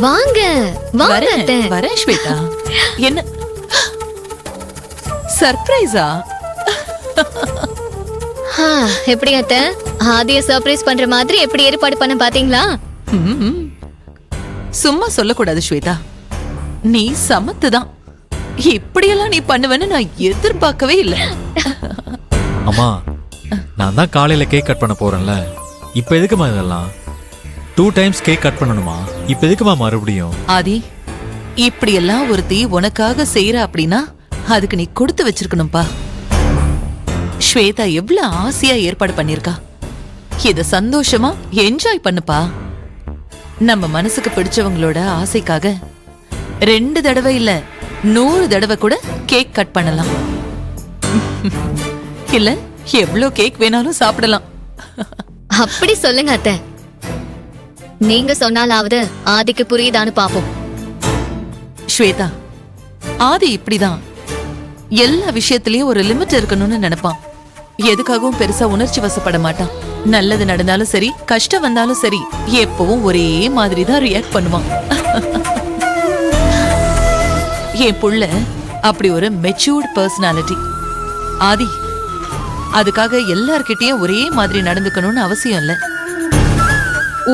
வாங்க வாங்க அத்தை. வரேன் ஸ்வேதா. என்ன சர்ப்ரைஸா? எப்படி அத்தை, ஆதிய சர்ப்ரைஸ் பண்ற மாதிரி எப்படி ஏற்பாடு பண்ண பாத்தீங்களா? சும்மா சொல்லக்கூடாது ஸ்வேதா, நீ சமத்துதான். இப்படியெல்லாம் நீ பண்ணுவேன்னு நான் எதிர்பார்க்கவே இல்லை. அம்மா, நான் தான் காலையில கேக் கட் பண்ண போறேன்ல, இப்ப எதுக்குமா இதெல்லாம்? 2 times கேக் கட் பண்ணணுமா? இப்ப எதுக்குமா மறுபடியும்? ஆதி, இப்படியெல்லாம் ஒருத்தி உனக்காக செய்யற அப்படின்னா அதுக்கு நீ கொடுத்து வச்சிருக்கணும்பா. ஸ்வேதா எவ்வளவு ஆசையா ஏற்பாடு பண்ணிருக்கா. இத சந்தோஷமா என்ஜாய் பண்ணுப்பா. நம்ம மனசுக்கு பிடிச்சவங்களோட ஆசைக்காக 2 தடவை இல்ல 100 தடவை கூட கேக் கட் பண்ணலாம். இல்ல எவ்வளவு கேக் வேணாலும் சாப்பிடலாம். அப்படி சொல்லுங்க அத்தை. நீங்க சொன்னாலாவது ஆதிக்கு புரியுதான்னு பாப்போம். ஸ்வேதா, ஆதி இப்படிதான். எல்லா விஷயத்திலயும் ஒரு லிமிட் இருக்கணும்னு நினைப்பான். எதுக்காகவும் பெருசா உணர்ச்சி வசப்பட மாட்டான். நல்லது நடந்தாலும் சரி, கஷ்டம் வந்தாலும் சரி, எப்பவும் ஒரே மாதிரி தான் ரியாக்ட் பண்ணுவான். என் புள்ள அப்படி ஒரு மெச்சூர்ட் பர்சனாலிட்டி. ஆதி, அதுக்காக எல்லார்கிட்டயும் ஒரே மாதிரி நடந்துக்கணும்னு அவசியம் இல்ல.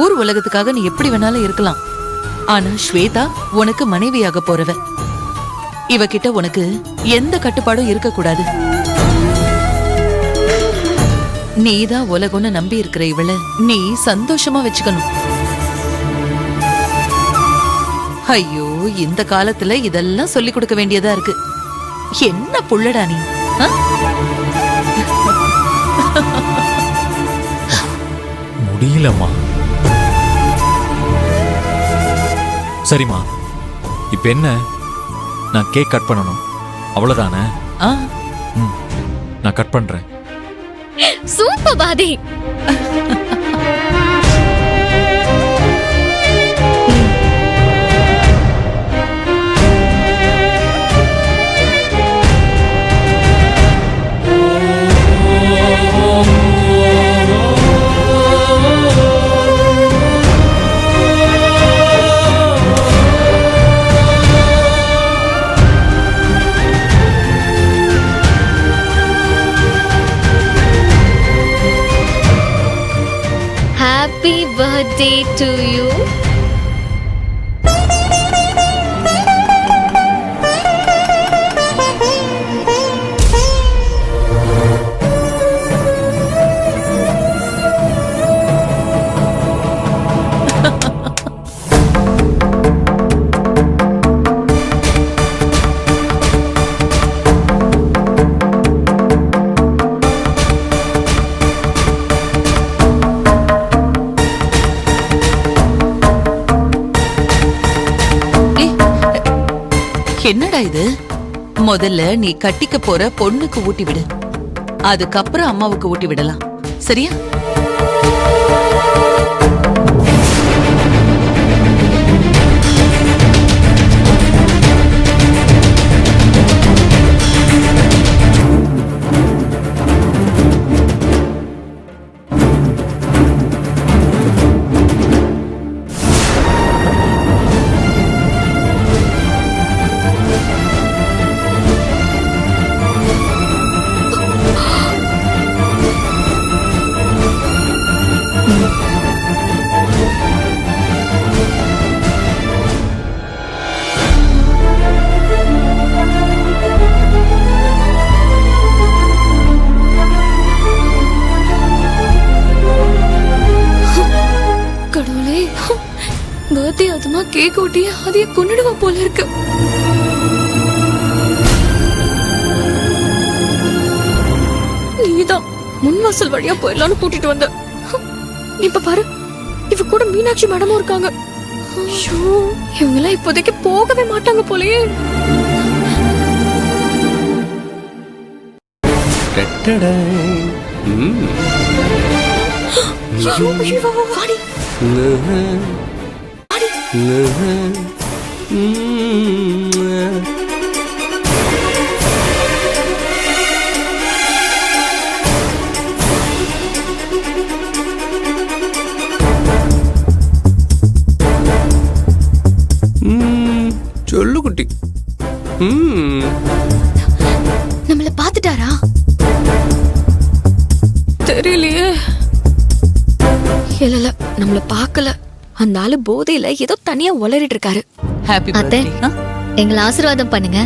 ஊர் உலகத்துக்காக நீ எப்படி வேணாலும் இருக்கலாம். ஆனா ஸ்வேதா உனக்கு மனைவியாக போறவ. இவகிட்ட உனக்கு எந்த கட்டுப்பாடும் இருக்க கூடாது. நீதான் உலகம்னு நம்பி இருக்கிற இவள நீ சந்தோஷமா வச்சுக்கணும். ஐயோ, இந்த காலத்துல இதெல்லாம் சொல்லி கொடுக்க வேண்டியதா இருக்கு. என்ன புள்ளடா நீ? முடியலம்மா. சரிம்மா, இப்ப என்ன? நான் கேக் கட் பண்ணணும், அவ்வளவுதானே? நான் கட் பண்றேன். சூப்பர் பாதி. Happy birthday to you. என்னடா இது? முதல்ல நீ கட்டிக்க போற பொண்ணுக்கு ஊட்டி விடு, அதுக்கப்புறம் அம்மாவுக்கு ஊட்டி விடலாம், சரியா? பர்த்டே அதுமா கேக் ஊட்டி அதைய கொன்னுடுவா போல இருக்கு. நீதான் முன்வாசல் வழியா போயிடலான்னு கூட்டிட்டு வந்த. இப்ப பாரு, இவ கூட மீனாட்சி மேடமும் இருக்காங்க. இவங்க எல்லாம் இப்போதைக்கு போகவே மாட்டாங்க போலயே. குட்டி. ம். நம்மள பாத்துட்டாரா? தெரியலையே. இல்ல நம்மள பார்க்கல. அந்த ஆளு போதையில ஏதோ தனியா உளறிட்டு இருக்காரு. ஹாப்பி அத்தை. பர்த்டே. எங்களை ஆசீர்வாதம் பண்ணுங்க.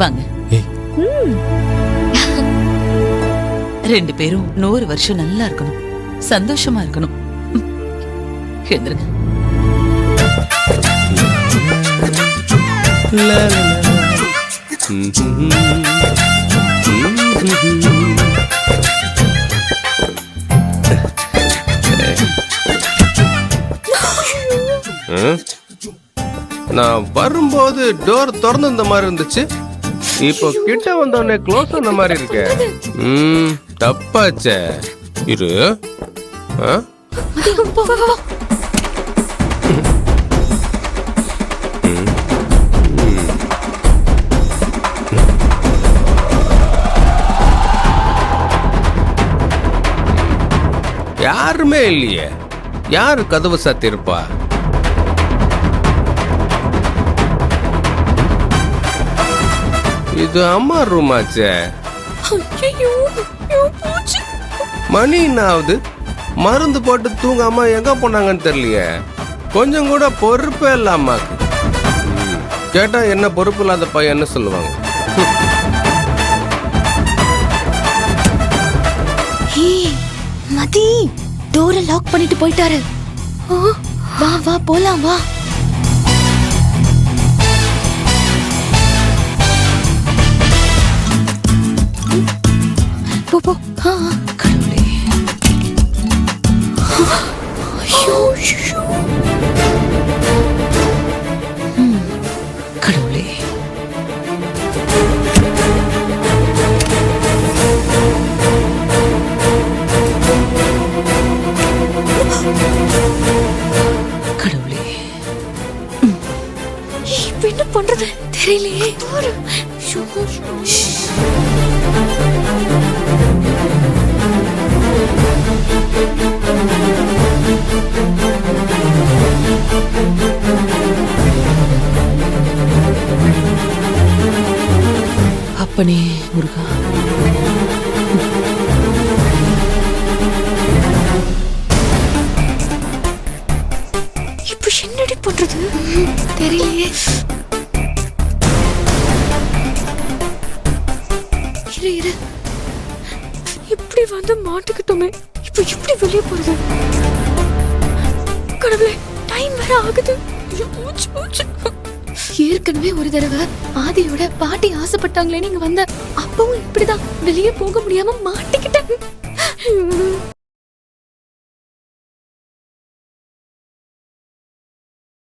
வாங்க. ஏய், ரெண்டு பேரும் 100 வருஷம் நல்லா இருக்கணும், சந்தோஷமா இருக்கணும். எழுந்திருங்க. லா, லா, லா. நான் வரும்போது டோர் திறந்து இந்த மாதிரி இருந்துச்சு, இப்போ கிட்ட வந்தோடனே க்ளோஸ் அந்த மாதிரி இருக்கு. தப்பாச்சே. இரு. ஆ? யாருமே இல்லையே. யாரு கதவு சாத்திருப்பா? இது அம்மா ரூம் ஆச்சே. மணி என்ன ஆகுது? மருந்து போட்டு தூங்க அம்மா எங்க போனாங்கன்னு தெரியலையே. கொஞ்சம் கூட பொறுப்பே இல்ல அம்மாக்கு. கேட்டா என்ன பொறுப்பு இல்லாத பையன்னு சொல்லுவாங்க. மதி டோரை லாக் பண்ணிட்டு போயிட்டாரு. வா வா போலாம் வா. போ போ. கடவுளே. கடவுளே. கடவுளே. என்ன பண்றது தெரியலையே. அப்பனே முருகா. இப்ப என்னடி பண்றது தெரியலையே. இரு இரு. இப்படி வந்து மாட்டிக்கிட்டோமே, இப்ப எப்படி வெளியே போறது? கடவுளே, டைம் வேற ஆகுது. ஏற்கனவே ஒரு தடவை ஆதியோட பாட்டி ஆசைப்பட்டாங்களே நீங்க வந்த அப்பவும் இப்படிதான் வெளியே போக முடியாம மாட்டிக்கிட்டேன்.